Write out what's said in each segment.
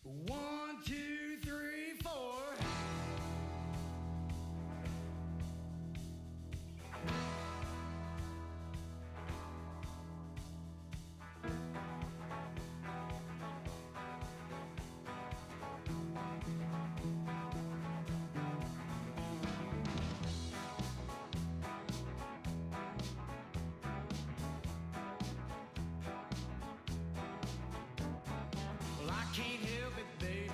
One, two, three, four. Well, I can't help it, baby.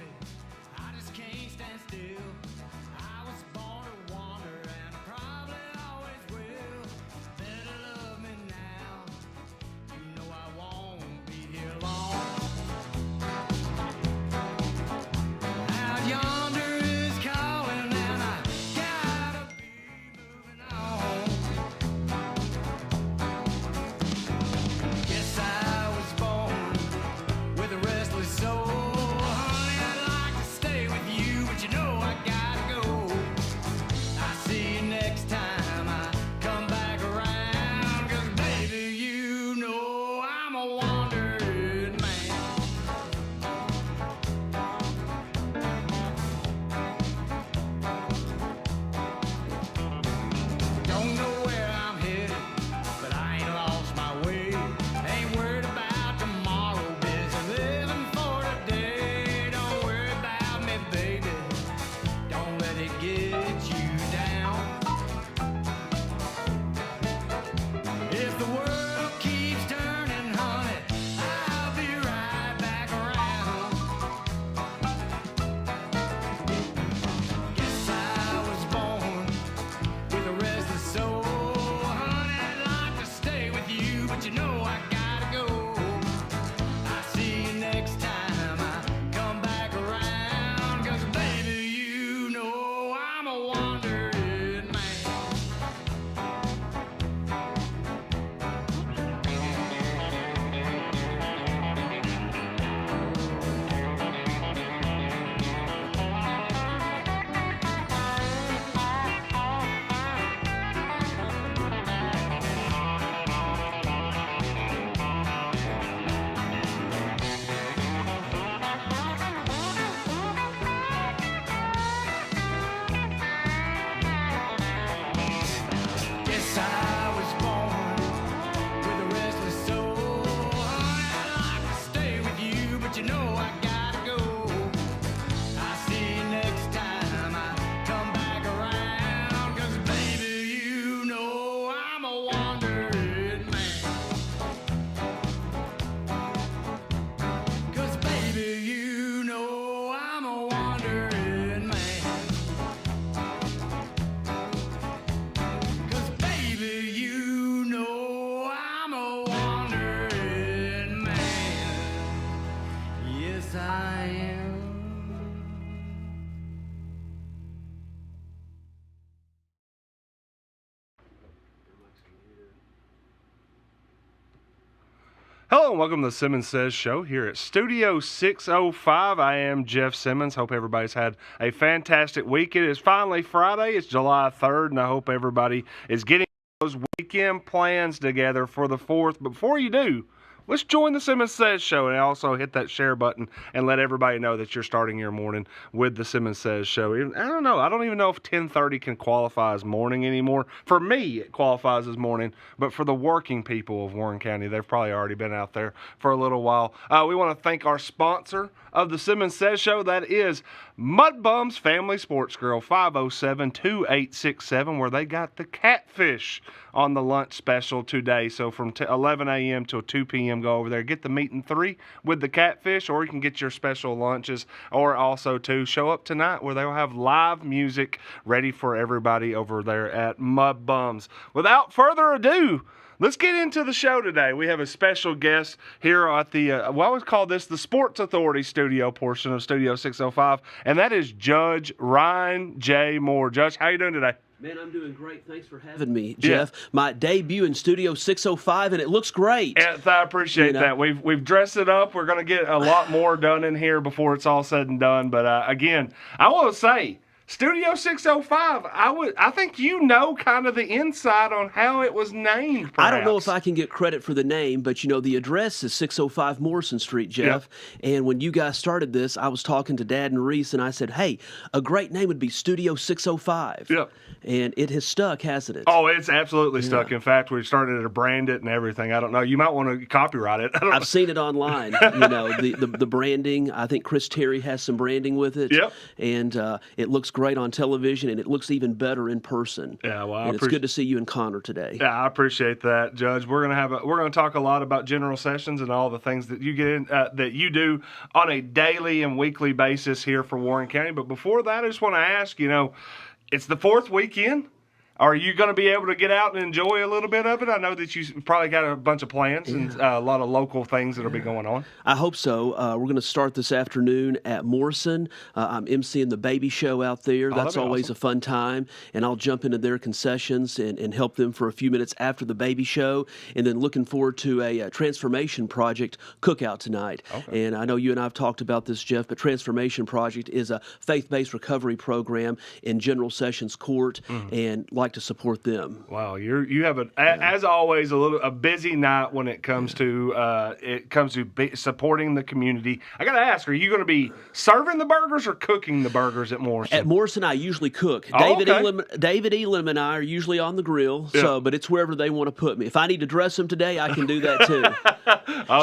I just can't stand still. I was born to wander, and I probably always will. Better love me now. You know I won't be here long. Out yonder is calling, and I gotta be moving on. Guess I was born with a restless soul. Honey, I'd like to stay with you, but you know I gotta go. I'll see you next time I come back around. 'Cause baby, you know I'm a wandering man. Don't know where I'm headed, but I ain't lost my way. Ain't worried about tomorrow, busy living for today. Don't worry about me, baby. Don't let it get you down. If the world keeps turning, honey, I'll be right back around. Guess I was born with a restless soul. Honey, I'd like to stay with you, but you know I gotta go. I'll see you next time I come back around. 'Cause baby, you know I'm a wandering man. Guess I was born with a restless soul. Honey, I'd like to stay with you, but you know I gotta go. I'll see you next time I come back around. 'Cause baby, you know I'm a wandering man. 'Cause baby, you know I'm a wandering man. 'Cause baby, you know I'm a wandering man. Yes, I am. Hello and welcome to the Simmons Says Show here at Studio 605. I am Jeff Simmons. Hope everybody's had a fantastic week. It is finally Friday. It's July 3rd, and I hope everybody is getting those weekend plans together for the 4th. But before you do, let's join the Simmons Says Show and also hit that share button and let everybody know that you're starting your morning with the Simmons Says Show. I don't know. I don't even know if 10:30 can qualify as morning anymore. For me, it qualifies as morning, but for the working people of Warren County, they've probably already been out there for a little while. We want to thank our sponsor of the Simmons Says Show. That is Mud Bums Family Sports Grill, 507-2867, where they got the catfish on the lunch special today. So from 11 a.m. till 2 p.m., go over there, get the meat and three with the catfish, or you can get your special lunches, or also to show up tonight where they'll have live music ready for everybody over there at Mud Bums. Without further ado, let's get into the show today. We have a special guest here at the, we always call this the Sports Authority studio portion of Studio 605, and that is Judge Ryan J. Moore. Judge, how you doing today? Man, I'm doing great. Thanks for having me, Jeff. Yeah. My debut in Studio 605, and it looks great. Yes, I appreciate that. We've dressed it up. We're going to get a lot more done in here before it's all said and done. But, again, I want to say, Studio 605, I think you know kind of the inside on how it was named, perhaps. I don't know if I can get credit for the name, but the address is 605 Morrison Street, Jeff. Yep. And when you guys started this, I was talking to Dad and Reese, and I said, hey, a great name would be Studio 605. Yep. And it has stuck, hasn't it? Oh, it's absolutely stuck. In fact, we started to brand it and everything. I don't know. You might want to copyright it. I've seen it online. The branding. I think Chris Terry has some branding with it. Yep. And it looks great on television, and it looks even better in person. Yeah, well, and it's good to see you and Connor today. Yeah, I appreciate that, Judge. We're gonna talk a lot about general sessions and all the things that you get in, that you do on a daily and weekly basis here for Warren County. But before that, I just want to ask, it's the 4th weekend. Are you going to be able to get out and enjoy a little bit of it? I know that you probably got a bunch of plans and a lot of local things that will be going on. I hope so. We're going to start this afternoon at Morrison. I'm emceeing the baby show out there. That's always awesome. a fun time. And I'll jump into their concessions and help them for a few minutes after the baby show. And then looking forward to a Transformation Project cookout tonight. Okay. And I know you and I have talked about this, Jeff, but Transformation Project is a faith-based recovery program in General Sessions Court, and like to support them. Wow, you have as always a busy night when it comes to supporting the community. I got to ask, are you going to be serving the burgers or cooking the burgers at Morrison? At Morrison, I usually cook. Oh, David Elam and I are usually on the grill, but it's wherever they want to put me. If I need to dress them today, I can do that too.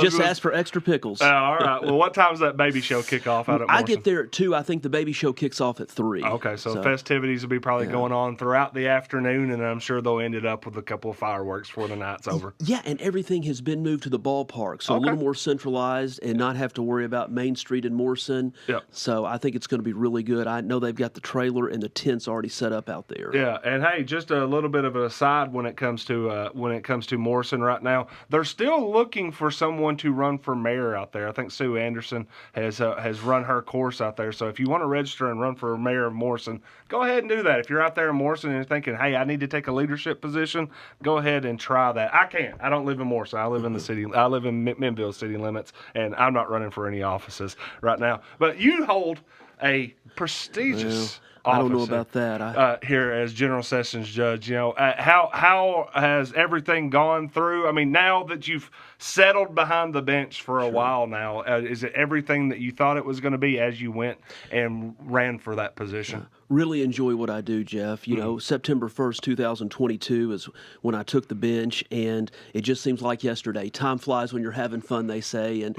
Just ask for extra pickles. All right. Well, what time's that baby show kick off out at Morrison? I get there at 2. I think the baby show kicks off at 3. Okay, so festivities will be probably going on throughout the afternoon, and I'm sure they'll end it up with a couple of fireworks before the night's over. Yeah, and everything has been moved to the ballpark, so a little more centralized and not have to worry about Main Street and Morrison. Yep. So I think it's going to be really good. I know they've got the trailer and the tents already set up out there. Yeah, and hey, just a little bit of an aside when it comes to Morrison right now, they're still looking for someone to run for mayor out there. I think Sue Anderson has run her course out there. So if you want to register and run for mayor of Morrison, go ahead and do that. If you're out there in Morrison and you're thinking, hey, I need to take a leadership position, go ahead and try that. I can't. I don't live in Morrison. I live in the city. I live in Minville city limits, and I'm not running for any offices right now. But you hold a prestigious I don't know about that. Here as General Sessions Judge, how has everything gone through? I mean, now that you've settled behind the bench for a while now, is it everything that you thought it was going to be as you went and ran for that position? Really enjoy what I do, Jeff. September 1st, 2022 is when I took the bench, and it just seems like yesterday. Time flies when you're having fun, they say. And,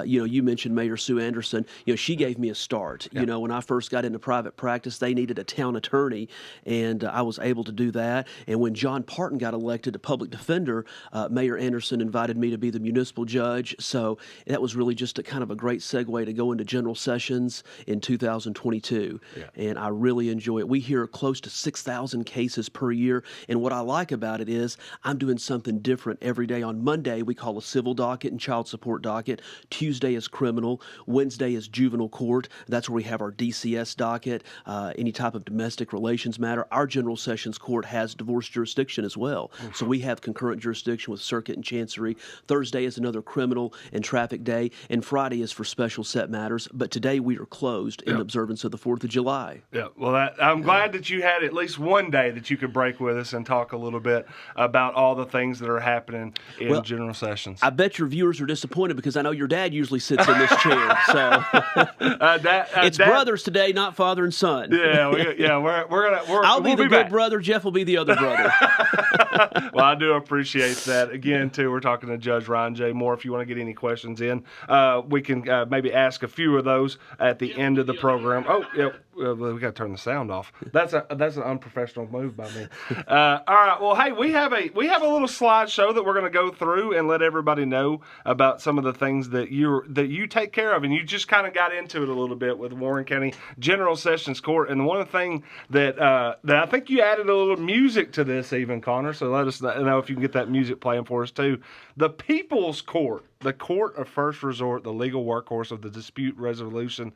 you mentioned Mayor Sue Anderson. She gave me a start. Yeah. When I first got into private practice, they needed a town attorney, and I was able to do that. And when John Parton got elected to public defender, Mayor Anderson invited me to be the municipal judge. So that was really just a kind of a great segue to go into General Sessions in 2022. Yeah. And I really enjoy it. We hear close to 6,000 cases per year, and what I like about it is I'm doing something different every day. On Monday, we call a civil docket and child support docket. Tuesday is criminal. Wednesday is juvenile court. That's where we have our DCS docket, any type of domestic relations matter. Our General Sessions Court has divorce jurisdiction as well, so we have concurrent jurisdiction with circuit and chancery. Thursday is another criminal and traffic day, and Friday is for special set matters, but today we are closed in observance of the 4th of July. Yeah, well, I'm glad that you had at least one day that you could break with us and talk a little bit about all the things that are happening in General Sessions. I bet your viewers are disappointed because I know your dad usually sits in this chair. So it's Dad, brothers today, not father and son. I'll be the good back. brother. Jeff will be the other brother. Well, I do appreciate that. Again, too, we're talking to Judge Ryan J. Moore. If you want to get any questions in, we can maybe ask a few of those at the end of the program. Oh, yeah. We got to turn the sound off. That's an unprofessional move by me. All right. Well, hey, we have a little slideshow that we're going to go through and let everybody know about some of the things that you take care of, and you just kind of got into it a little bit with Warren County General Sessions Court. And one thing that I think you added a little music to this, even Connor. So let us know if you can get that music playing for us too. The People's Court, the court of first resort, the legal workhorse of the dispute resolution.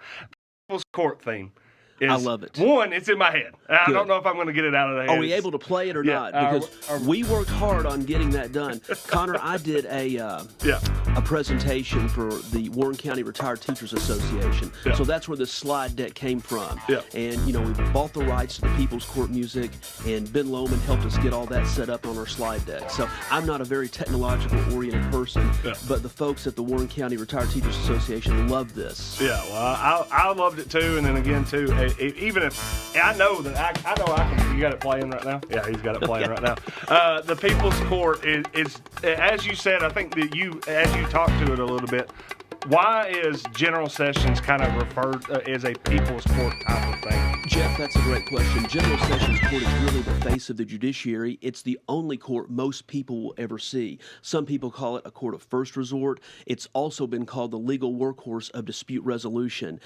People's Court theme. I love it. One, it's in my head. I Good. don't know if I'm going to get it out of the head. Are we able to play it or Yeah, not? Because we worked hard on getting that done. Connor, I did a presentation for the Warren County Retired Teachers Association. Yeah. So that's where this slide deck came from. Yeah. And, we bought the rights to the People's Court music, and Ben Lohman helped us get all that set up on our slide deck. So I'm not a very technological-oriented person, but the folks at the Warren County Retired Teachers Association love this. Yeah, well, I loved it too, and then again too. Even if I know that I know I can. You got it playing right now. Yeah, he's got it playing right now. The People's Court is, as you said. I think that as you talked to it a little bit. Why is General Sessions kind of referred as a People's Court type of thing? Jeff, that's a great question. General Sessions Court is really the face of the judiciary. It's the only court most people will ever see. Some people call it a court of first resort. It's also been called the legal workhorse of dispute resolution.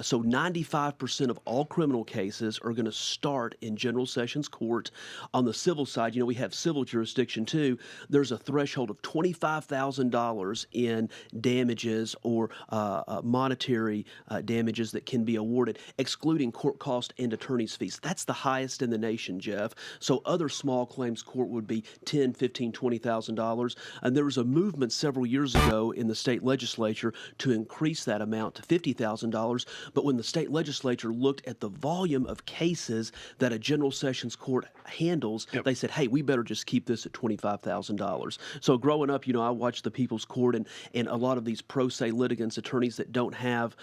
So 95% of all criminal cases are going to start in General Sessions Court. On the civil side, we have civil jurisdiction too. There's a threshold of $25,000 in damages or monetary damages that can be awarded, excluding court costs and attorney's fees. That's the highest in the nation, Jeff. So other small claims court would be $10,000, $15,000, $20,000. And there was a movement several years ago in the state legislature to increase that amount to $50,000. But when the state legislature looked at the volume of cases that a General Sessions Court handles, they said, hey, we better just keep this at $25,000. So growing up, I watched the People's Court, and a lot of these pro se litigants, attorneys that don't have,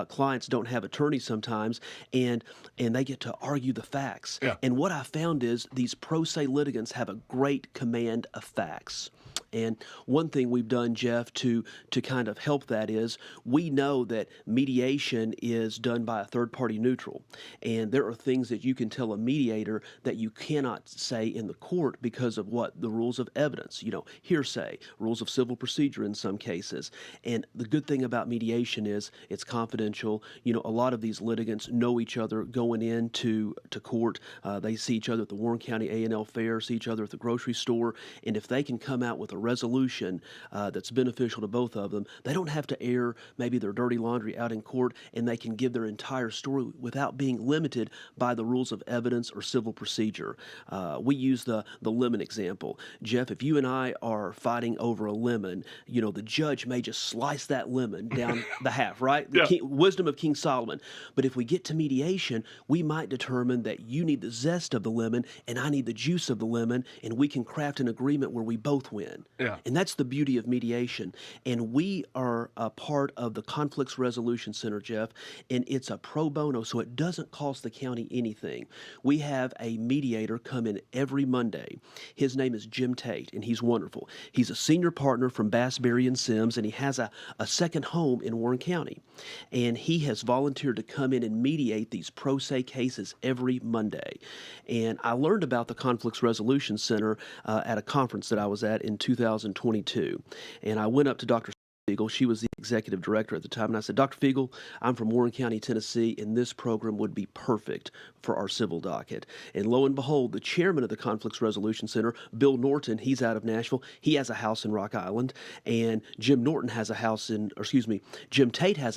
clients don't have attorneys sometimes, and they get to argue the facts. Yeah. And what I found is these pro se litigants have a great command of facts. And one thing we've done, Jeff, to kind of help that is we know that mediation is done by a third-party neutral. And there are things that you can tell a mediator that you cannot say in the court because of what? The rules of evidence, hearsay, rules of civil procedure in some cases. And the good thing about mediation is it's confidential. A lot of these litigants know each other going into court. They see each other at the Warren County A&L Fair, see each other at the grocery store. And if they can come out with a resolution that's beneficial to both of them, they don't have to air maybe their dirty laundry out in court, and they can give their entire story without being limited by the rules of evidence or civil procedure. We use the lemon example. Jeff, if you and I are fighting over a lemon, the judge may just slice that lemon down the half, right? The wisdom of King Solomon. But if we get to mediation, we might determine that you need the zest of the lemon and I need the juice of the lemon, and we can craft an agreement where we both win. Yeah. And that's the beauty of mediation. And we are a part of the Conflicts Resolution Center, Jeff, and it's a pro bono, so it doesn't cost the county anything. We have a mediator come in every Monday. His name is Jim Tate, and he's wonderful. He's a senior partner from Bass, Berry & Sims, and he has a second home in Warren County. And he has volunteered to come in and mediate these pro se cases every Monday. And I learned about the Conflicts Resolution Center at a conference that I was at in 2022. And I went up to Dr. Fiegel. She was the executive director at the time. And I said, Dr. Fiegel, I'm from Warren County, Tennessee, and this program would be perfect for our civil docket. And lo and behold, the chairman of the Conflicts Resolution Center, Bill Norton, he's out of Nashville. He has a house in Rock Island. And Jim Tate has a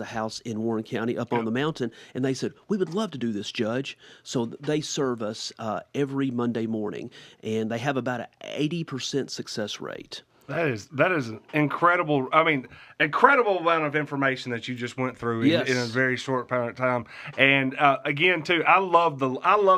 house in Warren County up on the mountain. And they said, we would love to do this, Judge. So they serve us every Monday morning. And they have about an 80% success rate. That is an incredible amount of information that you just went through in a very short period of time. And again, too, I love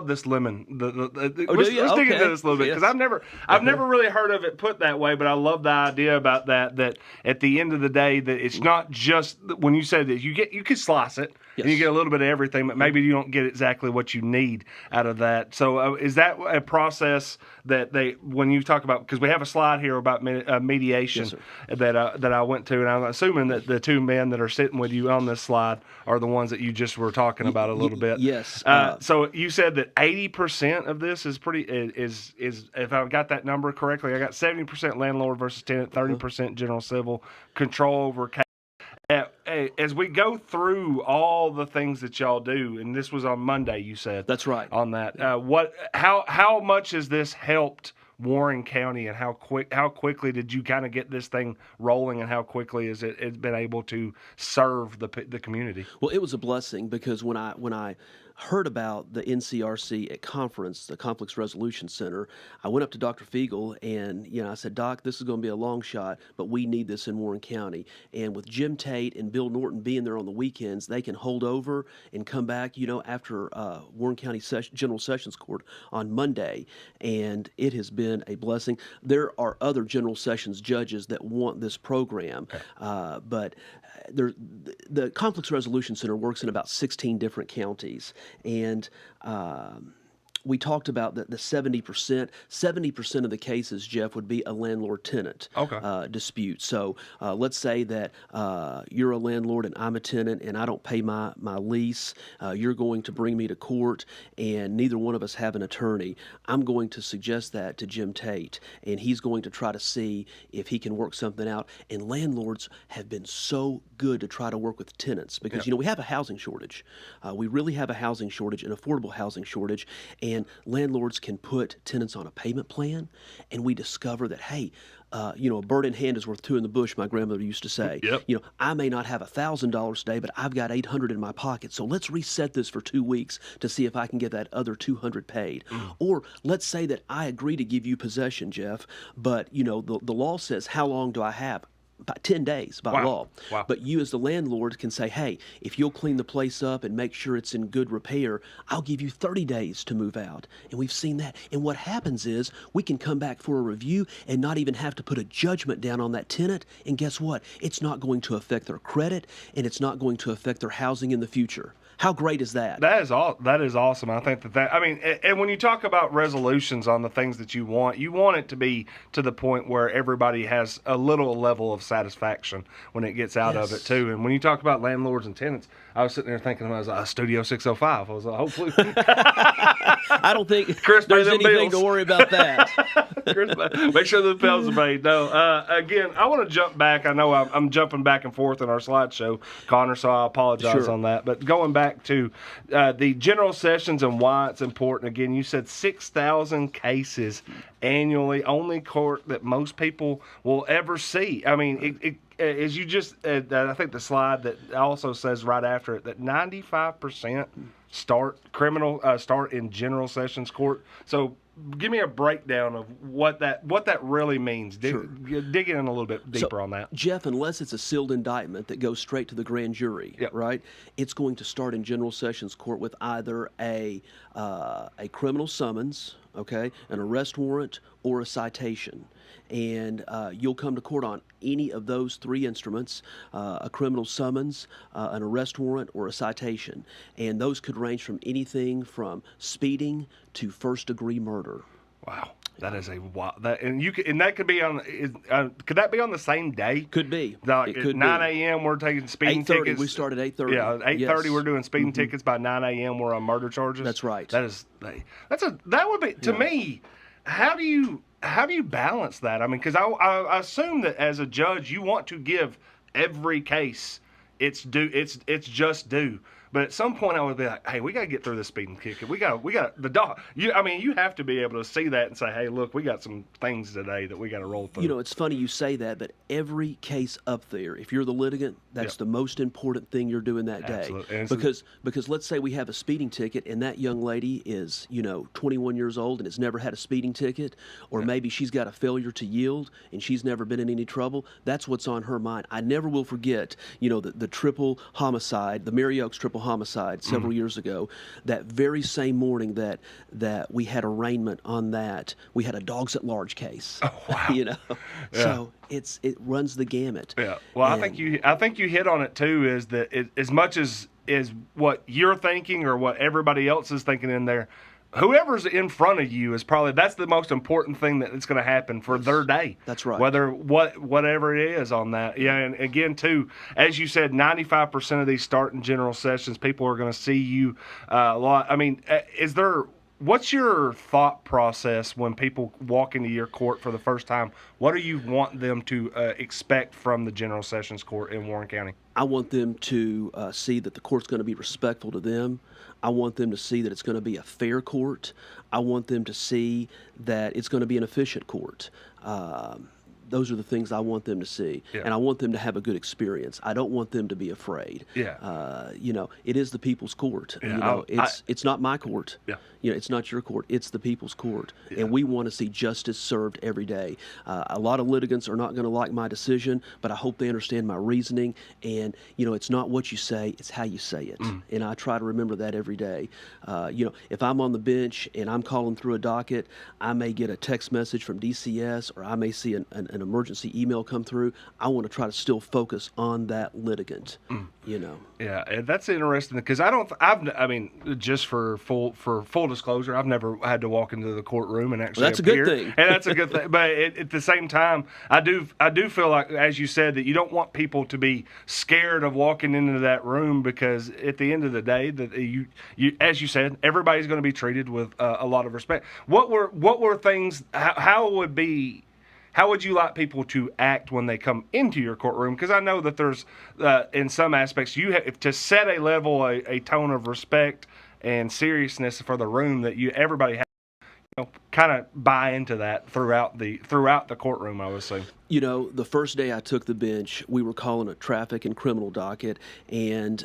this lemon. Let's dig into this a little bit, because I've never really heard of it put that way, but I love the idea about that at the end of the day, that it's not just when you said that you can slice it. Yes. And you get a little bit of everything, but maybe you don't get exactly what you need out of that. So is that a process that when you talk about, because we have a slide here about mediation that I went to, and I'm assuming that the two men that are sitting with you on this slide are the ones that you just were talking about a little bit. Yes. So you said that 80% of this is is if I've got that number correctly, I got 70% landlord versus tenant, 30% general civil, control over case. As we go through all the things that y'all do, and this was on Monday, you said. That's right. On that, how much has this helped Warren County and how quickly did you kind of get this thing rolling, and how quickly is it's been able to serve the community? Well, it was a blessing because when I heard about the NCRC at conference, the Conflicts Resolution Center, I went up to Dr. Fiegel and I said, Doc, this is going to be a long shot, but we need this in Warren County. And with Jim Tate and Bill Norton being there on the weekends, they can hold over and come back, after Warren County General Sessions Court on Monday. And it has been a blessing. There are other General Sessions judges that want this program, but the Conflicts Resolution Center works in about 16 different counties, and we talked about the 70% of the cases, Jeff, would be a landlord-tenant dispute. So let's say that you're a landlord and I'm a tenant and I don't pay my lease. You're going to bring me to court and neither one of us have an attorney. I'm going to suggest that to Jim Tate, and he's going to try to see if he can work something out. And landlords have been so good to try to work with tenants because, we have a housing shortage. We really have a housing shortage, an affordable housing shortage. And landlords can put tenants on a payment plan, and we discover that, hey, a bird in hand is worth two in the bush, my grandmother used to say. Yep. I may not have $1,000 today, but I've got $800 in my pocket. So let's reset this for 2 weeks to see if I can get that other $200 paid. Or let's say that I agree to give you possession, Jeff, but, the law says, how long do I have? About 10 days by law. Wow. But you as the landlord can say, hey, if you'll clean the place up and make sure it's in good repair, I'll give you 30 days to move out. And we've seen that. And what happens is we can come back for a review and not even have to put a judgment down on that tenant. And guess what? It's not going to affect their credit, and it's not going to affect their housing in the future. How great is that? That is awesome. I think and when you talk about resolutions on the things that you want it to be to the point where everybody has a little level of satisfaction when it gets out of it too. And when you talk about landlords and tenants, I was sitting there thinking about Studio 605. I was like, hopefully. I don't think Chris there's anything to worry about that. Chris, make sure the bills are paid. No, again, I want to jump back. I know I'm jumping back and forth in our slideshow, Connor, so I apologize on that. But going back to the general sessions and why it's important. Again, you said 6,000 cases annually, only court that most people will ever see. I mean, as you just, I think the slide that also says right after it that 95% start in general sessions court. So give me a breakdown of what that really means. Dig in a little bit deeper on that. Jeff, unless it's a sealed indictment that goes straight to the grand jury, right? It's going to start in general sessions court with either a criminal summons, an arrest warrant, or a citation. And you'll come to court on any of those three instruments, a criminal summons, an arrest warrant, or a citation. And those could range from anything from speeding to first-degree murder. Wow. That is a wild. That could be on. Could that be on the same day? Could be. Like it could 9 be. a.m. we're taking speeding 8:30. tickets. We start at 8:30. Yeah, 8:30 we're doing speeding tickets. By 9 a.m. we're on murder charges. That's right. That would be to me. How do you balance that? I mean, because I assume that as a judge you want to give every case its due. It's just due. But at some point, I would be like, "Hey, we got to get through this speeding ticket. We got the dog." You have to be able to see that and say, "Hey, look, we got some things today that we got to roll through." It's funny you say that, but every case up there, if you're the litigant, that's the most important thing you're doing that day. Absolutely. Because let's say we have a speeding ticket and that young lady is 21 years old and has never had a speeding ticket, or maybe she's got a failure to yield and she's never been in any trouble. That's what's on her mind. I never will forget, the triple homicide, the Mary Oaks triple homicide several years ago. That very same morning that we had arraignment on that, we had a dogs at large case. Oh, wow. So it runs the gamut. Yeah. Well, I think you hit on it too. Is that as much as what you're thinking or what everybody else is thinking in there, whoever's in front of you that's the most important thing that's going to happen for their day. That's right. Whatever it is on that. Yeah, and again too, as you said, 95% of these start in general sessions. People are going to see you a lot. I mean, what's your thought process when people walk into your court for the first time? What do you want them to expect from the General Sessions Court in Warren County? I want them to see that the court's going to be respectful to them. I want them to see that it's going to be a fair court. I want them to see that it's going to be an efficient court. Those are the things I want them to see, Yeah. and I want them to have a good experience. I don't want them to be afraid. Yeah. It is the people's court. Yeah, It's not my court. Yeah. It's not your court. It's the people's court, Yeah. and we want to see justice served every day. A lot of litigants are not going to like my decision, but I hope they understand my reasoning. And it's not what you say; it's how you say it. And I try to remember that every day. If I'm on the bench and I'm calling through a docket, I may get a text message from DCS, or I may see an emergency email come through. I want to try to still focus on that litigant. Yeah, and that's interesting because just for full disclosure, I've never had to walk into the courtroom and actually That's appear. a good thing. And that's a good thing. But at the same time, I do feel like, as you said, that you don't want people to be scared of walking into that room, because at the end of the day, that you as you said, everybody's going to be treated with a lot of respect. What were things? How would you like people to act when they come into your courtroom? Because I know that there's, in some aspects, you have to set a level, a tone of respect and seriousness for the room that everybody has, kind of buy into that throughout the courtroom, I would assume. The first day I took the bench, we were calling a traffic and criminal docket, and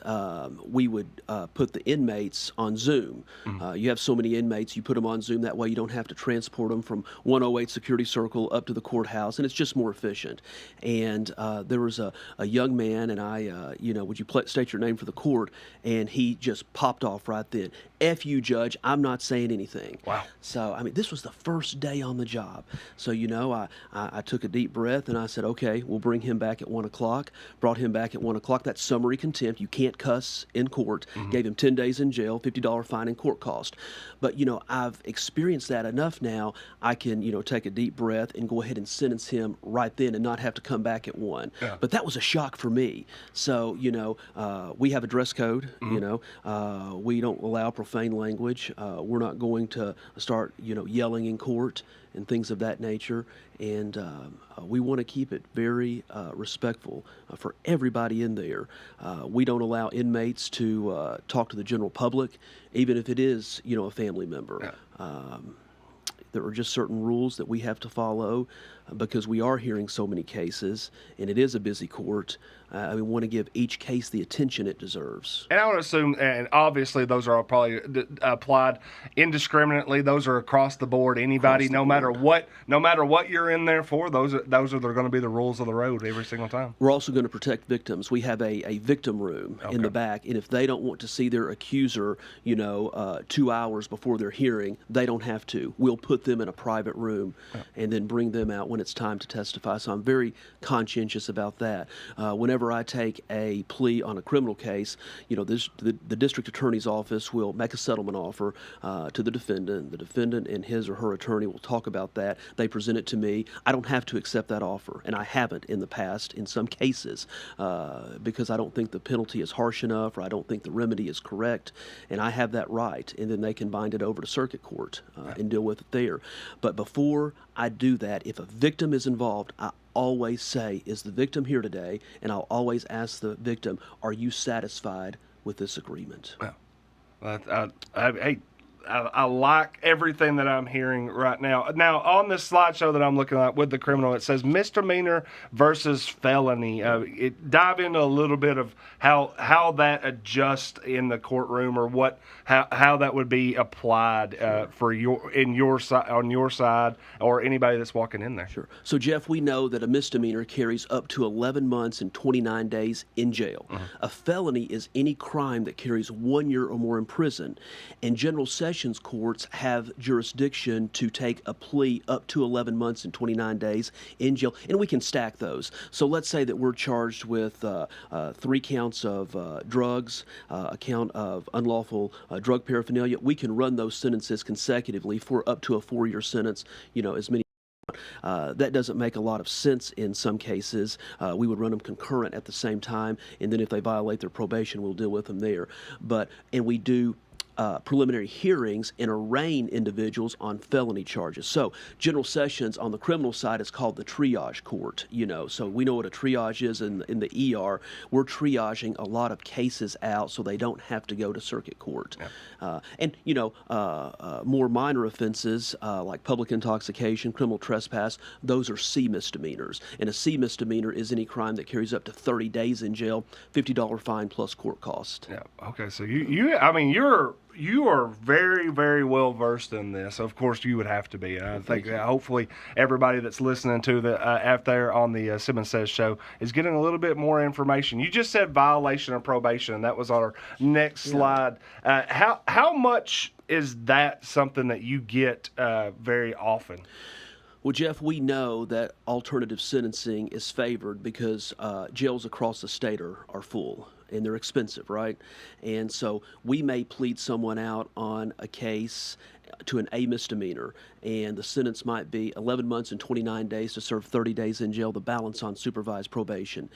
we would put the inmates on Zoom. You have so many inmates, you put them on Zoom. That way you don't have to transport them from 108 Security Circle up to the courthouse, and it's just more efficient. And there was a young man, and I, would you state your name for the court? And he just popped off right then. F you, Judge, I'm not saying anything. Wow. So, this was the first day on the job. So, I took a deep breath, and I said, okay, we'll bring him back at 1 o'clock. Brought him back at 1 o'clock. That's summary contempt. You can't cuss in court. Gave him 10 days in jail, $50 fine, and court cost. But, I've experienced that enough now. I can, take a deep breath and go ahead and sentence him right then and not have to come back at 1. Yeah. But that was a shock for me. So, we have a dress code. We don't allow profane language. We're not going to start, yelling in court and things of that nature. And we want to keep it very respectful for everybody in there. We don't allow inmates to talk to the general public, even if it is, a family member. Yeah. There are just certain rules that we have to follow because we are hearing so many cases, and it is a busy court. We want to give each case the attention it deserves. And I would assume, and obviously those are probably applied indiscriminately. Those are across the board. Anybody, no matter what you're in there for, those are going to be the rules of the road every single time. We're also going to protect victims. We have a victim room in the back, and if they don't want to see their accuser, 2 hours before their hearing, they don't have to. We'll put them in a private room and then bring them out when it's time to testify. So I'm very conscientious about that. Whenever I take a plea on a criminal case, the district attorney's office will make a settlement offer to the defendant. The defendant and his or her attorney will talk about that. They present it to me. I don't have to accept that offer, and I haven't in the past in some cases because I don't think the penalty is harsh enough, or I don't think the remedy is correct, and I have that right, and then they can bind it over to circuit court and deal with it there. But before I do that, if a victim is involved, I always say, is the victim here today? And I'll always ask the victim, are you satisfied with this agreement? Well, I like everything that I'm hearing right now. Now, on this slideshow that I'm looking at with the criminal, it says misdemeanor versus felony. Dive into a little bit of how that adjusts in the courtroom, or how that would be applied for on your side, or anybody that's walking in there. Sure. So, Jeff, we know that a misdemeanor carries up to 11 months and 29 days in jail. A felony is any crime that carries 1 year or more in prison, and General Sessions courts have jurisdiction to take a plea up to 11 months and 29 days in jail, and we can stack those. So let's say that we're charged with 3 counts of drugs, a count of unlawful drug paraphernalia. We can run those sentences consecutively for up to a 4-year sentence, as many. That doesn't make a lot of sense in some cases. We would run them concurrent at the same time, and then if they violate their probation, we'll deal with them there. And we do preliminary hearings and arraign individuals on felony charges. So General Sessions on the criminal side is called the triage court, so we know what a triage is in the ER. We're triaging a lot of cases out so they don't have to go to circuit court. More minor offenses like public intoxication, criminal trespass, those are C misdemeanors. And a C misdemeanor is any crime that carries up to 30 days in jail, $50 fine plus court cost. Yeah. Okay. So you are very, very well versed in this. Of course, you would have to be. I think hopefully everybody that's listening to the out there on the Simmons Says show is getting a little bit more information. You just said violation of probation, and that was on our next slide. How much is that something that you get very often? Well, Jeff, we know that alternative sentencing is favored because jails across the state are full and they're expensive, right? And so we may plead someone out on a case to an A misdemeanor, and the sentence might be 11 months and 29 days to serve 30 days in jail, the balance on supervised probation.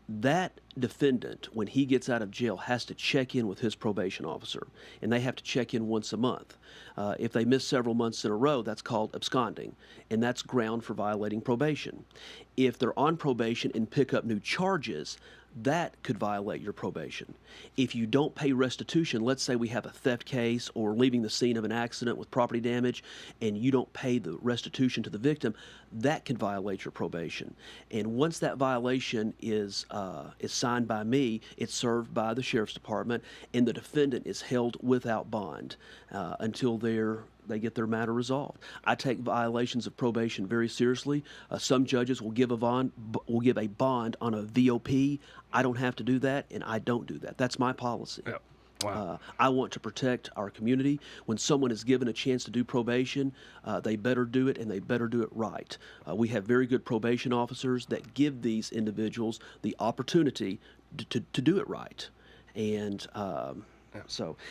That defendant, when he gets out of jail, has to check in with his probation officer, and they have to check in once a month. If they miss several months in a row, that's called absconding, and that's ground for violating probation. If they're on probation and pick up new charges, that could violate your probation. If you don't pay restitution, let's say we have a theft case or leaving the scene of an accident with property damage, and you don't pay the restitution to the victim, that can violate your probation. And once that violation is signed by me, it's served by the sheriff's department, and the defendant is held without bond until they get their matter resolved. I take violations of probation very seriously. Some judges will give a bond on a VOP. I don't have to do that, and I don't do that. That's my policy. Yeah. Wow. I want to protect our community. When someone is given a chance to do probation, they better do it, and they better do it right. We have very good probation officers that give these individuals the opportunity to do it right. And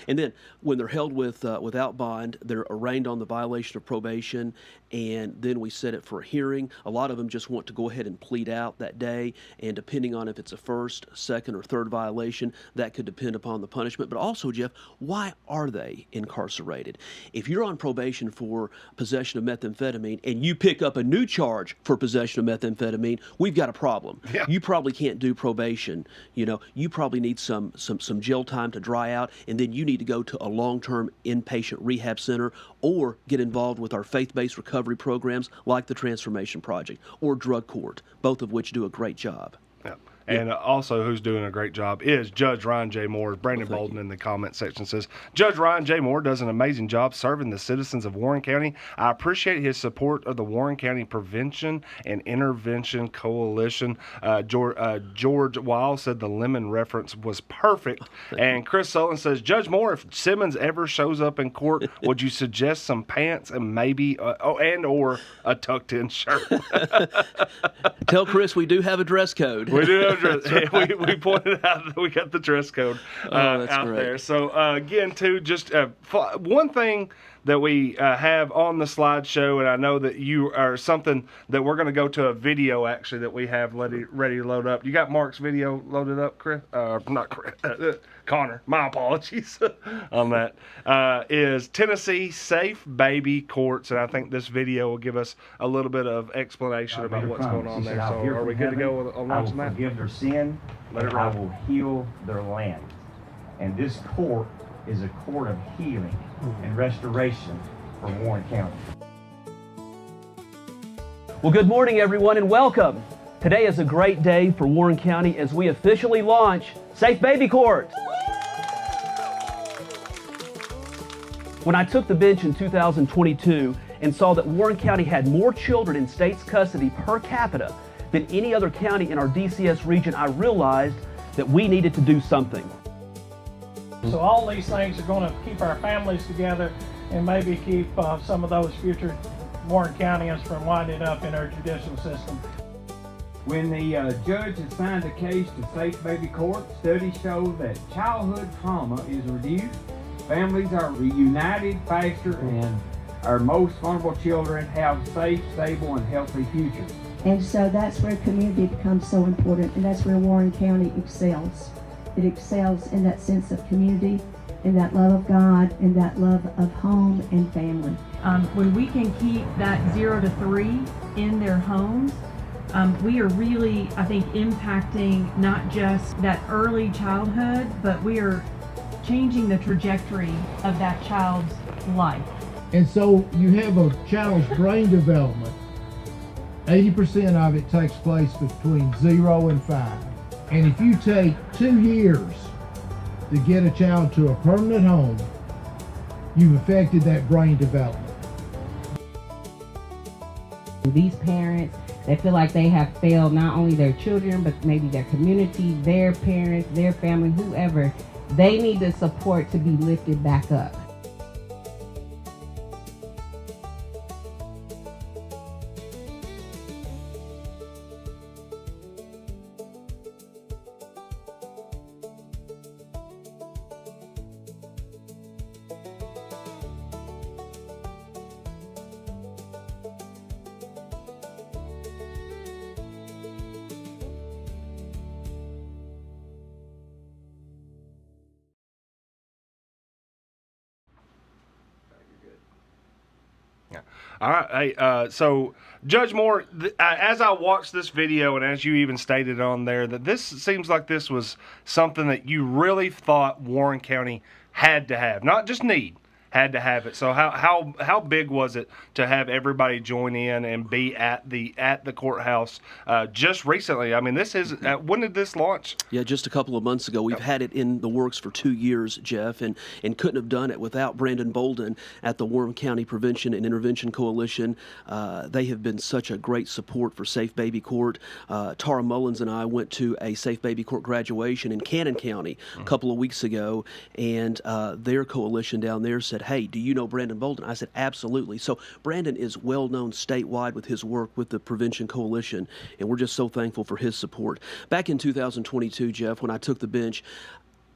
and then when they're held without bond, they're arraigned on the violation of probation, and then we set it for a hearing. A lot of them just want to go ahead and plead out that day, and depending on if it's a first, second, or third violation, that could depend upon the punishment. But also, Jeff, why are they incarcerated? If you're on probation for possession of methamphetamine and you pick up a new charge for possession of methamphetamine, we've got a problem. Yeah. You probably can't do probation. You probably need some jail time to dry out, and then you need to go to a long-term inpatient rehab center or get involved with our faith-based recovery programs like the Transformation Project or Drug Court, both of which do a great job. Yeah. And also, who's doing a great job is Judge Ryan J. Moore. Brandon Bolden in the comment section says, Judge Ryan J. Moore does an amazing job serving the citizens of Warren County. I appreciate his support of the Warren County Prevention and Intervention Coalition. George Weil said the lemon reference was perfect. And Chris Sullivan says, Judge Moore, if Simmons ever shows up in court, would you suggest some pants and maybe or a tucked-in shirt? Tell Chris we do have a dress code. We do have a dress. We pointed out that we got the dress code out great. there. So again, too, just one thing that we have on the slideshow, and I know that you are something that we're going to go to a video actually that we have ready to load up. You got Mark's video loaded up, Chris? Not Chris. Connor. My apologies on that. Is Tennessee Safe Baby Courts, and I think this video will give us a little bit of explanation about what's going on there. So are we good to go on watching that? I will forgive their sin, and I will heal their land. And this court is a court of healing and restoration for Warren County. Well, good morning, everyone, and welcome. Today is a great day for Warren County as we officially launch Safe Baby Court. When I took the bench in 2022 and saw that Warren County had more children in state's custody per capita than any other county in our DCS region, I realized that we needed to do something. So all these things are going to keep our families together and maybe keep some of those future Warren Countyans from winding up in our judicial system. When the judge assigned a case to Safe Baby Court, studies show that childhood trauma is reduced, families are reunited faster, and our most vulnerable children have safe, stable, and healthy futures. And so that's where community becomes so important, and that's where Warren County excels. It excels in that sense of community, and that love of God and that love of home and family. When we can keep that 0 to 3 in their homes, we are really, I think, impacting not just that early childhood, but we are changing the trajectory of that child's life. And so you have a child's brain development. 80% of it takes place between 0 and 5. And if you take 2 years to get a child to a permanent home, you've affected that brain development. These parents that feel like they have failed not only their children, but maybe their community, their parents, their family, whoever, they need the support to be lifted back up. All right. Hey, so Judge Moore, as I watched this video and as you even stated on there, that this seems like this was something that you really thought Warren County had to have, not just need, had to have it. So how big was it to have everybody join in and be at the courthouse just recently? I mean, this is when did this launch? Yeah, just a couple of months ago. We've had it in the works for 2 years, Jeff, and couldn't have done it without Brandon Bolden at the Warren County Prevention and Intervention Coalition. They have been such a great support for Safe Baby Court. Tara Mullins and I went to a Safe Baby Court graduation in Cannon County a couple of weeks ago, and their coalition down there said, "Hey, do you know Brandon Bolden?" I said, "Absolutely." So Brandon is well known statewide with his work with the Prevention Coalition, and we're just so thankful for his support. Back in 2022, Jeff, when I took the bench,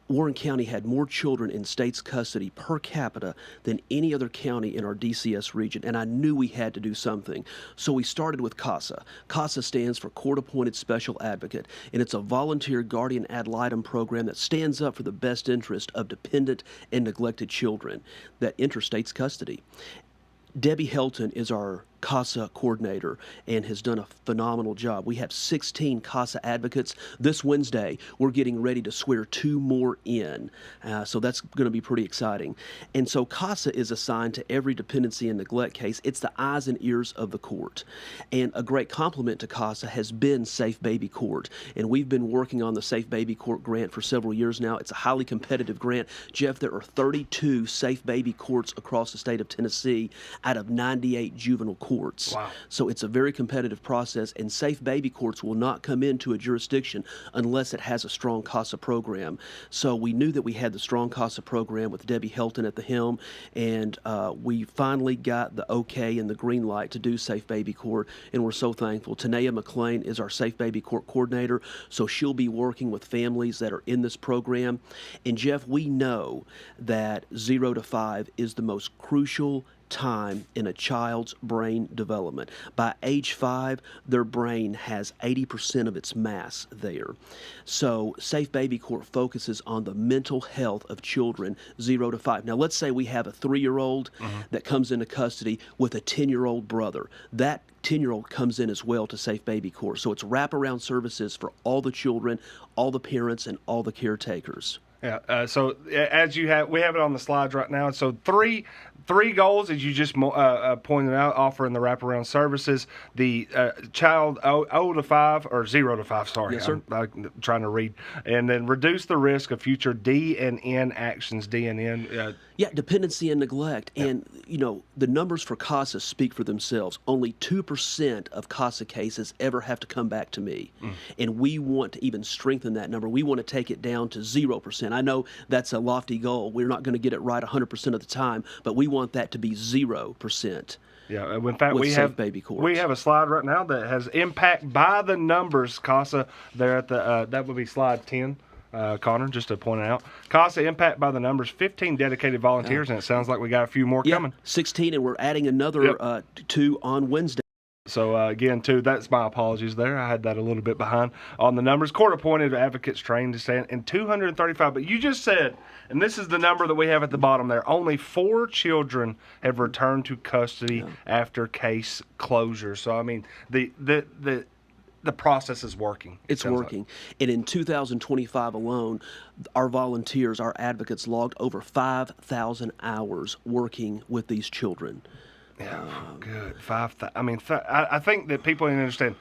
Warren County had more children in state's custody per capita than any other county in our DCS region, and I knew we had to do something. So we started with CASA. CASA stands for Court Appointed Special Advocate, and it's a volunteer guardian ad litem program that stands up for the best interest of dependent and neglected children that enter state's custody. Debbie Helton is our CASA coordinator and has done a phenomenal job. We have 16 CASA advocates. This Wednesday, we're getting ready to swear 2 more in, so that's going to be pretty exciting. And so CASA is assigned to every dependency and neglect case. It's the eyes and ears of the court. And a great complement to CASA has been Safe Baby Court, and we've been working on the Safe Baby Court grant for several years now. It's a highly competitive grant. Jeff, there are 32 Safe Baby Courts across the state of Tennessee out of 98 juvenile courts. Wow. So it's a very competitive process, and Safe Baby Courts will not come into a jurisdiction unless it has a strong CASA program. So we knew that we had the strong CASA program with Debbie Helton at the helm, and we finally got the okay and the green light to do Safe Baby Court, and we're so thankful. Tanea McClain is our Safe Baby Court coordinator, so she'll be working with families that are in this program. And Jeff, we know that 0 to 5 is the most crucial time in a child's brain development. By age 5, their brain has 80% of its mass there. So Safe Baby Court focuses on the mental health of children 0 to 5. Now let's say we have a 3-year-old that comes into custody with a 10-year-old brother. That 10-year-old comes in as well to Safe Baby Court. So it's wraparound services for all the children, all the parents, and all the caretakers. Yeah. So as you have, we have it on the slides right now. So three goals, as you just pointed out, offering the wraparound services. The child 0 to 5 or 0 to 5. Sorry, yes, sir. I'm trying to read. And then reduce the risk of future D and N actions. D and N. Yeah, dependency and neglect. Yeah. And, you know, the numbers for CASA speak for themselves. Only 2% of CASA cases ever have to come back to me. And we want to even strengthen that number. We want to take it down to 0%. I know that's a lofty goal. We're not going to get it right 100% of the time, but we want that to be 0%. Yeah, in fact, we have Baby Courts. We have a slide right now that has impact by the numbers. CASA there at the that would be slide 10. Connor, just to point out, CASA impact by the numbers, 15 dedicated volunteers, and it sounds like we got a few more coming. 16, and we're adding another 2 on Wednesday. So, again, too, that's my apologies there. I had that a little bit behind on the numbers. Court-appointed advocates trained to stand in 235. But you just said, and this is the number that we have at the bottom there, only 4 children have returned to custody after case closure. So, I mean, the process is working. It's working. And in 2025 alone, our volunteers, our advocates, logged over 5,000 hours working with these children. Yeah, good. 5,000. I mean, I think that people need to understand,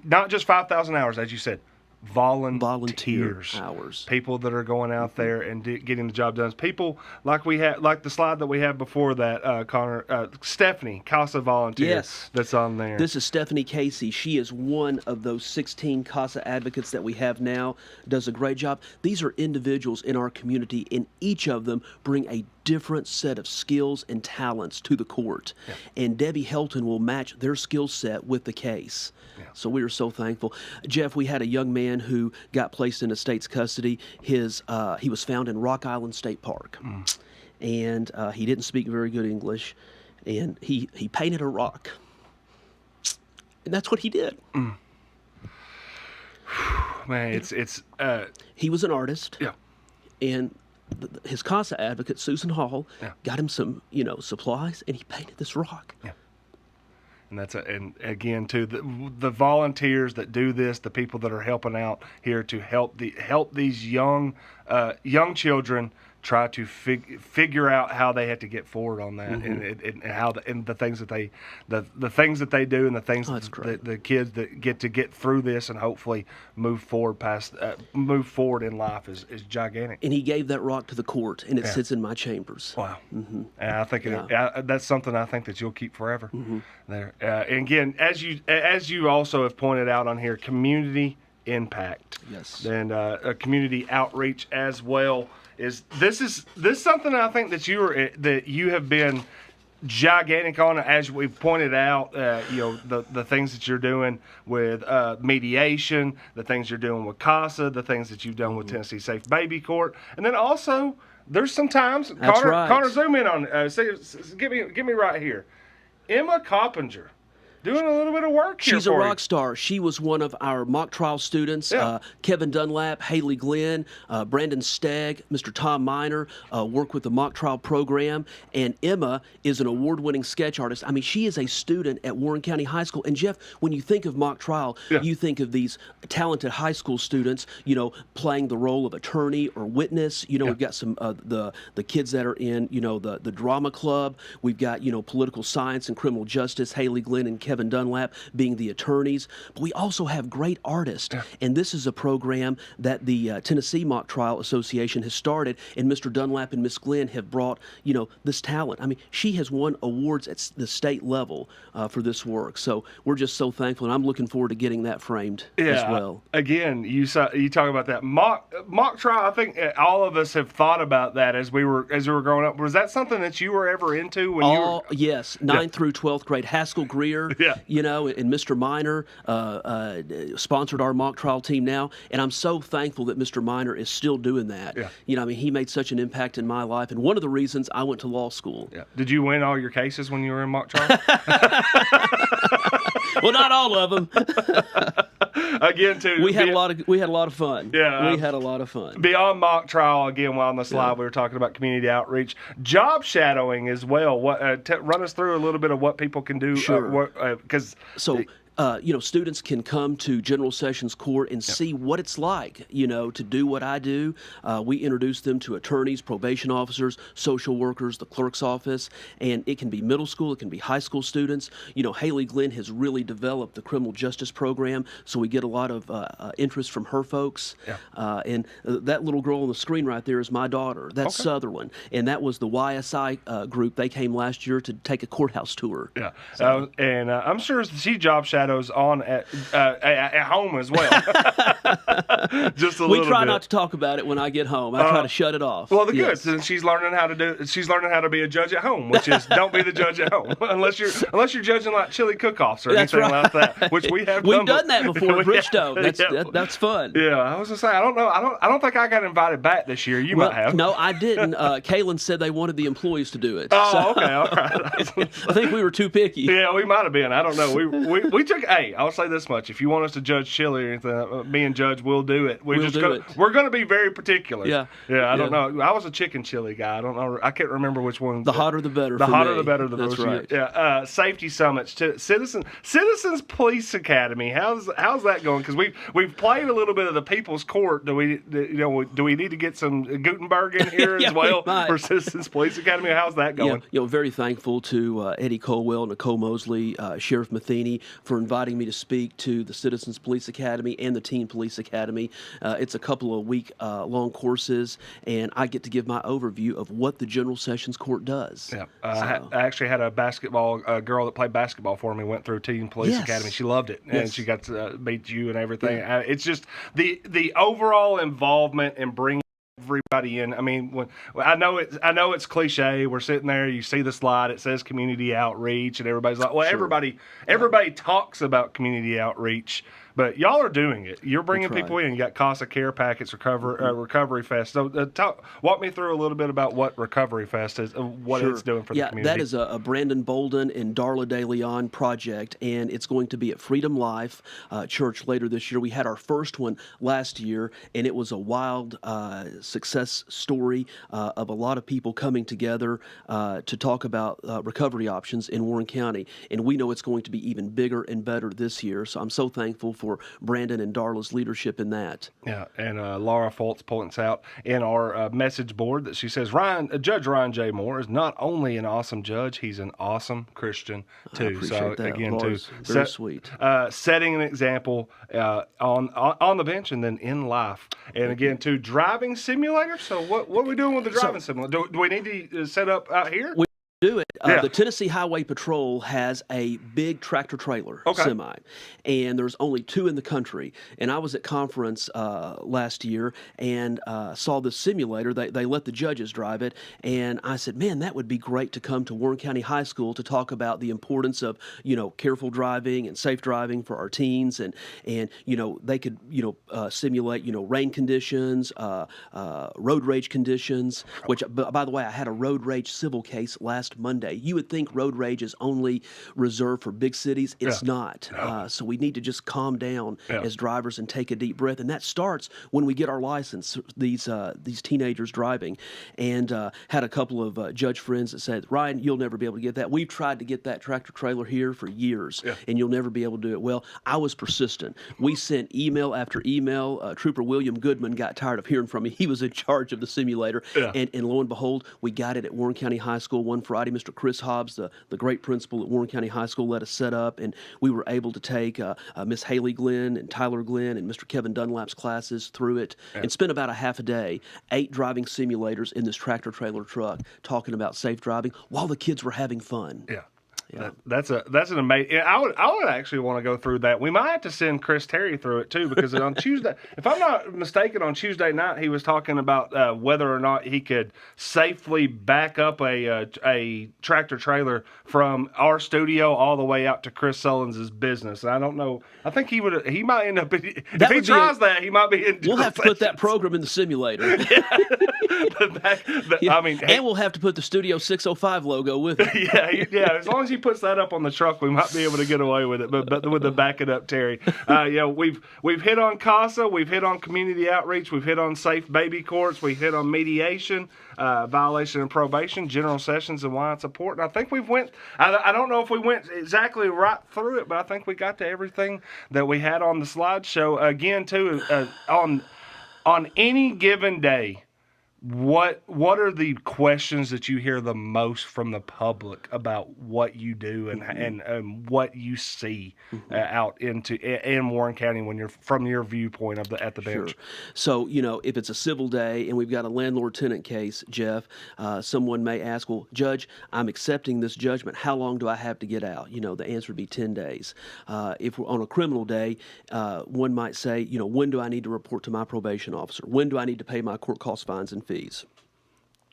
not just 5,000 hours, as you said, volunteer hours. People that are going out there and getting the job done. People like we had, like the slide that we have before that, Connor, Stephanie CASA volunteer. Yes, that's on there. This is Stephanie Casey. She is one of those 16 CASA advocates that we have now. Does a great job. These are individuals in our community, and each of them bring a different set of skills and talents to the court. Yeah. And Debbie Helton will match their skill set with the case. Yeah. So we are so thankful. Jeff, we had a young man who got placed into state's custody. He was found in Rock Island State Park. And he didn't speak very good English. And he painted a rock. And that's what he did. Man, it's he was an artist. Yeah. And his CASA advocate, Susan Hall, got him some, supplies, and he painted this rock. Yeah. And and again, too, the volunteers that do this, the people that are helping out here to help these young children try to figure out how they have to get forward on that, and how the things that they the things that they do, and the things that the kids that get through this and hopefully move forward in life is gigantic. And he gave that rock to the court, and it sits in my chambers. Wow. And I think that's something I think that you'll keep forever. There. And again, as you also have pointed out on here, community impact. Yes. And community outreach as well. This is something I think that you have been gigantic on, as we've pointed out. The things that you're doing with mediation, the things you're doing with CASA, the things that you've done with Tennessee Safe Baby Court, and then also there's some times Connor, zoom in on give me right here, Emma Coppinger. Doing a little bit of work here. She's a rock star. She was one of our mock trial students. Yeah. Kevin Dunlap, Haley Glenn, Brandon Stagg, Mr. Tom Miner work with the mock trial program. And Emma is an award-winning sketch artist. I mean, she is a student at Warren County High School. And Jeff, when you think of mock trial, you think of these talented high school students, playing the role of attorney or witness. We've got some the kids that are in, the drama club. We've got, political science and criminal justice, Haley Glenn and Kevin Dunlap being the attorneys. But we also have great artists. And this is a program that the Tennessee Mock Trial Association has started, and Mr. Dunlap and Miss Glenn have brought, this talent. I mean, she has won awards at the state level for this work. So we're just so thankful, and I'm looking forward to getting that framed as well. Again, you talk about that mock trial. I think all of us have thought about that as we were growing up. Was that something that you were ever into when you were? Yes, 9th through 12th grade. Haskell Greer, and Mr. Miner sponsored our mock trial team now, and I'm so thankful that Mr. Miner is still doing that. He made such an impact in my life, and one of the reasons I went to law school. Did you win all your cases when you were in mock trial? Well, not all of them. Again, too, we had a lot of fun. Yeah, we had a lot of fun. Beyond mock trial, again, while on the slide we were talking about community outreach, job shadowing as well. What run us through a little bit of what people can do? Sure. Students can come to General Sessions Court and see what it's like, to do what I do. We introduce them to attorneys, probation officers, social workers, the clerk's office, and it can be middle school, it can be high school students. Haley Glenn has really developed the criminal justice program, so we get a lot of interest from her folks. And that little girl on the screen right there is my daughter. That's Sutherland, and that was the YSI group. They came last year to take a courthouse tour. And I'm sure she job shadowed shadows on at home as well. Just a We little try bit. not to talk about it when I get home. I try to shut it off. Well, the Yes. good. She's learning how to be a judge at home, which is don't be the judge at home unless you're judging like chili cook-offs or That's anything right. like that, which we have. We've done that before, Yeah. Bridgestone. That's fun. Yeah, I was gonna say I don't think I got invited back this year. You might have. No, I didn't. Kaylin said they wanted the employees to do it. Oh, okay, all right. I think we were too picky. Yeah, we might have been. I don't know. We took. Hey, I'll say this much: if you want us to judge chili or anything, me and Judge will do it. We're going to be very particular. Yeah. I don't know. I was a chicken chili guy. I don't know. I can't remember which one. The hotter the better. The for hotter me. the better. That's right. Yeah. Safety summits to Citizens Police Academy. How's that going? Because we've played a little bit of the People's Court. Do we need to get some Gutenberg in here Yeah, as well we might. for Citizens Police Academy? How's that going? Yeah, very thankful to Eddie Colwell, Nicole Mosley, Sheriff Matheny for inviting me to speak to the Citizens Police Academy and the Teen Police Academy. It's a couple of week long courses, and I get to give my overview of what the General Sessions Court does. Yeah, I actually had a girl that played basketball for me went through Teen Police Yes. Academy. She loved it, and Yes. she got to meet you and everything. Yeah. It's just the overall involvement in bringing everybody in. I mean, I know it's cliche. We're sitting there, you see the slide, it says community outreach, and everybody's like, well, Sure. everybody talks about community outreach, but y'all are doing it. You're bringing That's right. people in. You got CASA Care Packets, Recovery Fest. So walk me through a little bit about what Recovery Fest is, what Sure. it's doing for the Yeah, community. that is a Brandon Bolden and Darla De Leon project, and it's going to be at Freedom Life Church later this year. We had our first one last year, and it was a wild success story of a lot of people coming together to talk about recovery options in Warren County, and we know it's going to be even bigger and better this year, so I'm so thankful for Brandon and Darla's leadership in that. Yeah, and Laura Foltz points out in our message board that she says Judge Ryan J. Moore is not only an awesome judge, he's an awesome Christian too. I appreciate that. Again, Laura's very sweet. Setting an example on the bench and then in life. And again, too, driving simulator. So what are we doing with the driving simulator? Do we need to set up out here? Do it. Yeah. The Tennessee Highway Patrol has a big tractor trailer semi, and there's only 2 in the country. And I was at conference last year and saw this simulator. They let the judges drive it, and I said, man, that would be great to come to Warren County High School to talk about the importance of careful driving and safe driving for our teens, and they could simulate rain conditions, road rage conditions. Which, by the way, I had a road rage civil case last Monday. You would think road rage is only reserved for big cities. It's not. No. So we need to just calm down Yeah. as drivers and take a deep breath. And that starts when we get our license, these teenagers driving. And had a couple of judge friends that said, Ryan, you'll never be able to get that. We've tried to get that tractor trailer here for years, and you'll never be able to do it. Well, I was persistent. We sent email after email. Trooper William Goodman got tired of hearing from me. He was in charge of the simulator. Yeah. And lo and behold, we got it at Warren County High School one Friday. Mr. Chris Hobbs, the great principal at Warren County High School, let us set up, and we were able to take Miss Haley Glenn and Tyler Glenn and Mr. Kevin Dunlap's classes through it, and spent about a half a day, 8 driving simulators in this tractor trailer truck, talking about safe driving while the kids were having fun. Yeah. Yeah. That's an amazing. I would actually want to go through that. We might have to send Chris Terry through it too, because on Tuesday, if I'm not mistaken, on Tuesday night he was talking about whether or not he could safely back up a tractor trailer from our studio all the way out to Chris Sullins' business. And I don't know. I think he might end up. If he tries that, he might be in. We'll have to put that program in the simulator. I mean, and we'll have to put the Studio 605 logo with it. yeah. As long as he puts that up on the truck, we might be able to get away with it. But with the back it up, Terry. We've hit on CASA, we've hit on community outreach, we've hit on safe baby courts, we've hit on mediation, violation and probation, general sessions, and why it's important. I think we've went. I don't know if we went exactly right through it, but I think we got to everything that we had on the slideshow. Again, too, on any given day, what are the questions that you hear the most from the public about what you do and what you see out in Warren County when you're from your viewpoint of at the bench? Sure. So, if it's a civil day and we've got a landlord-tenant case, Jeff, someone may ask, well, Judge, I'm accepting this judgment. How long do I have to get out? The answer would be 10 days. If we're on a criminal day, one might say, when do I need to report to my probation officer? When do I need to pay my court cost fines and fees?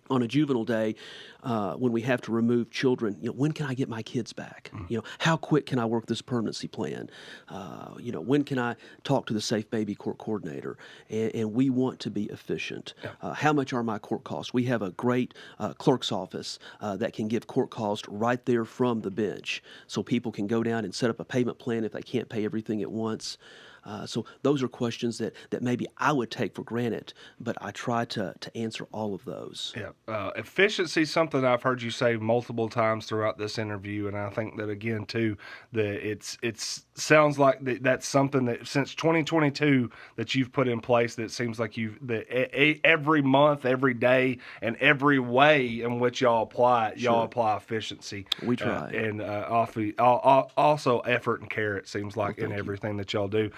On a juvenile day, when we have to remove children, when can I get my kids back? How quick can I work this permanency plan? When can I talk to the Safe Baby Court coordinator? And we want to be efficient. How much are my court costs? We have a great clerk's office that can give court costs right there from the bench, so people can go down and set up a payment plan if they can't pay everything at once. So those are questions that maybe I would take for granted, but I try to answer all of those. Yeah, efficiency is something I've heard you say multiple times throughout this interview, and I think that again too, that it's sounds like that's something that since 2022 that you've put in place. That seems like every month, every day, and every way in which y'all apply it, y'all apply efficiency. We try, and also effort and care. It seems like in everything that y'all do.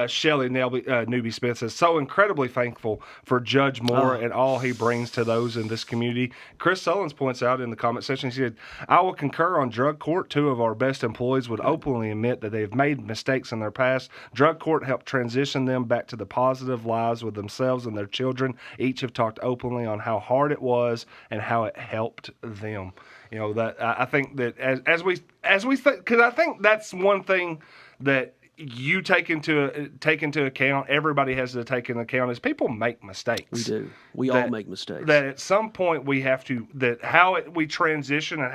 Shelley Newby Smith says, so incredibly thankful for Judge Moore and all he brings to those in this community. Chris Sullins points out in the comment section, he said, I will concur on drug court. 2 of our best employees would openly admit that they have made mistakes in their past. Drug court helped transition them back to the positive lives with themselves and their children. Each have talked openly on how hard it was and how it helped them. That I think that as we think, because I think that's one thing that you take into account, everybody has to take into account, is people make mistakes. We do. We all make mistakes. That at some point we have to, we transition and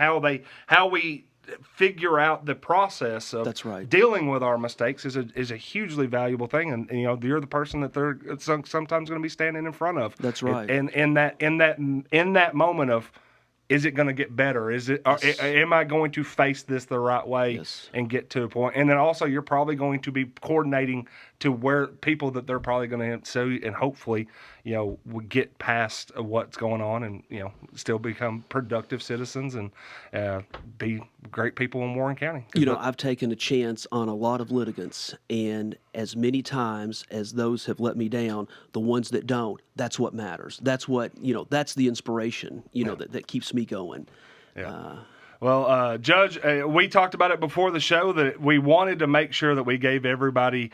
how we figure out the process of That's right. dealing with our mistakes is a hugely valuable thing, and you're the person that they're sometimes going to be standing in front of. That's right. And in that moment of, is it going to get better? Am I going to face this the right way and get to a point? And then also, you're probably going to be coordinating to where people that they're probably going to sue, and hopefully, we get past what's going on and, still become productive citizens and be great people in Warren County. I've taken a chance on a lot of litigants, and as many times as those have let me down, the ones that don't, that's what matters. That's what, that's the inspiration, that keeps me going. Yeah. Well, Judge, we talked about it before the show that we wanted to make sure that we gave everybody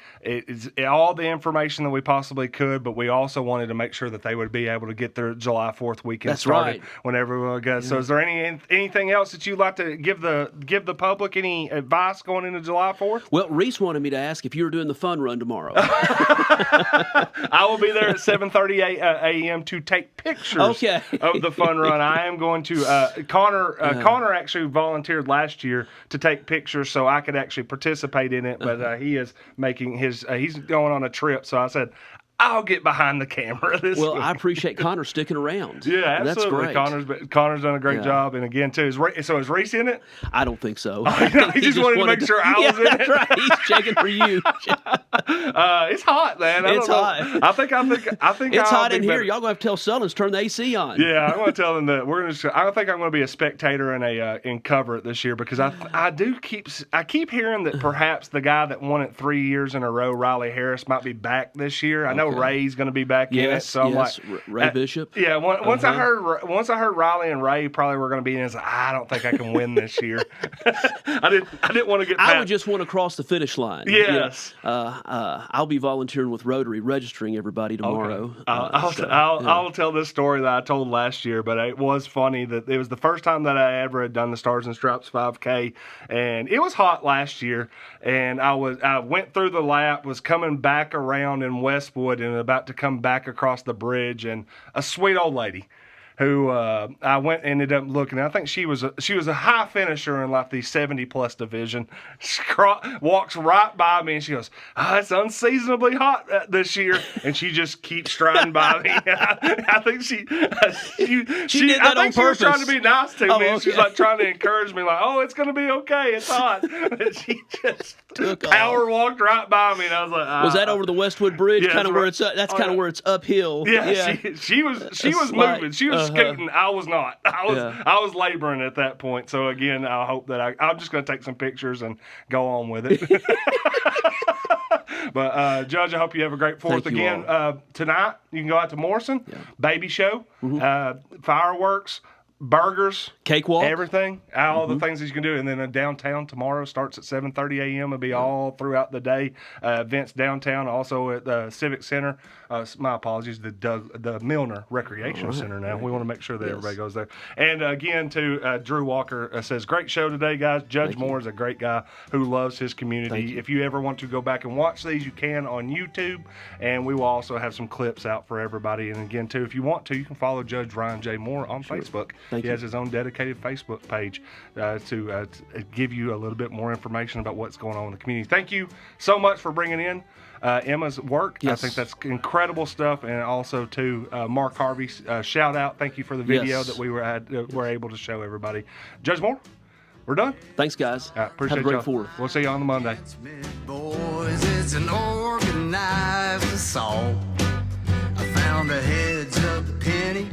all the information that we possibly could, but we also wanted to make sure that they would be able to get their July 4th weekend started whenever we go. Yeah. So is there anything else that you'd like to give the public, any advice going into July 4th? Well, Reese wanted me to ask if you were doing the fun run tomorrow. I will be there at 7:30 a.m. to take pictures of the fun run. I am going to Connor actually volunteered last year to take pictures so I could actually participate in it, but he is making he's going on a trip, so I said, I'll get behind the camera this week. I appreciate Connor sticking around. Yeah, absolutely. That's great. Connor's done a great job. And again, too, is Reese in it? I don't think so. He just wanted to make sure I was in it. Right. He's checking for you. It's hot, man. It's hot. I think it's hot in here. Y'all gonna have to tell Sullins turn the AC on. Yeah, I'm gonna tell them that I think I'm gonna be a spectator and cover it this year, because I keep hearing that perhaps the guy that won it 3 years in a row, Riley Harris, might be back this year. I know Ray's going to be back in it, so I'm like Ray Bishop. Yeah, once I heard Riley and Ray probably were going to be in, I was like, I don't think I can win this year. I didn't want to get. I would just want to cross the finish line. Yes. I'll be volunteering with Rotary, registering everybody tomorrow. Okay. I'll tell this story that I told last year, but it was funny that it was the first time that I ever had done the Stars and Stripes 5K, and it was hot last year, and I went through the lap, was coming back around in Westwood, and about to come back across the bridge, and a sweet old lady who I ended up looking at. I think she was a high finisher in like the 70+ division. She walks right by me and she goes, it's unseasonably hot this year, and she just keeps striding by me. I think she did that on purpose. She was trying to be nice to me. Okay. She's like trying to encourage me, like, it's going to be okay. It's hot. But she just Took Power off. walked right by me, and I was like, Was that over the Westwood Bridge? Yeah, kind of that's where right. it's that's Oh, kind of yeah. where it's uphill. Yeah, she was slight- moving. She was scooting. I was not. I was laboring at that point. So again, I hope that I'm just going to take some pictures and go on with it. But Judge, I hope you have a great Fourth Thank you again. Tonight you can go out to Morrison, baby show, fireworks, burgers, Cakewalk. everything, all the things that you can do. And then downtown tomorrow starts at 7:30 a.m. It'll be all throughout the day. Events downtown, also at the Civic Center. My apologies, the Milner Recreation Center now. We want to make sure that everybody goes there. And again, to Drew Walker says, great show today, guys. Judge Moore is a great guy who loves his community. If you ever want to go back and watch these, you can on YouTube. And we will also have some clips out for everybody. And again, too, if you want to, you can follow Judge Ryan J. Moore on Facebook. He has his own dedicated Facebook page to give you a little bit more information about what's going on in the community. Thank you so much for bringing in Emma's work. Yes. I think that's incredible stuff. And also to Mark Harvey, shout out. Thank you for the video that we were able to show everybody. Judge Moore, we're done. Thanks, guys. Appreciate Have a great y'all. Fourth. We'll see you on the Monday. Boys, it's an organized assault. I found the heads of the penny,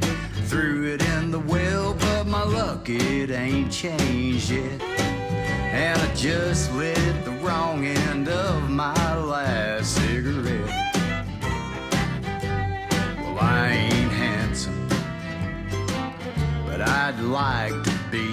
threw it in the well, but my luck, it ain't changed yet. And I just lit the wrong end of my last cigarette. Well, I ain't handsome, but I'd like to be.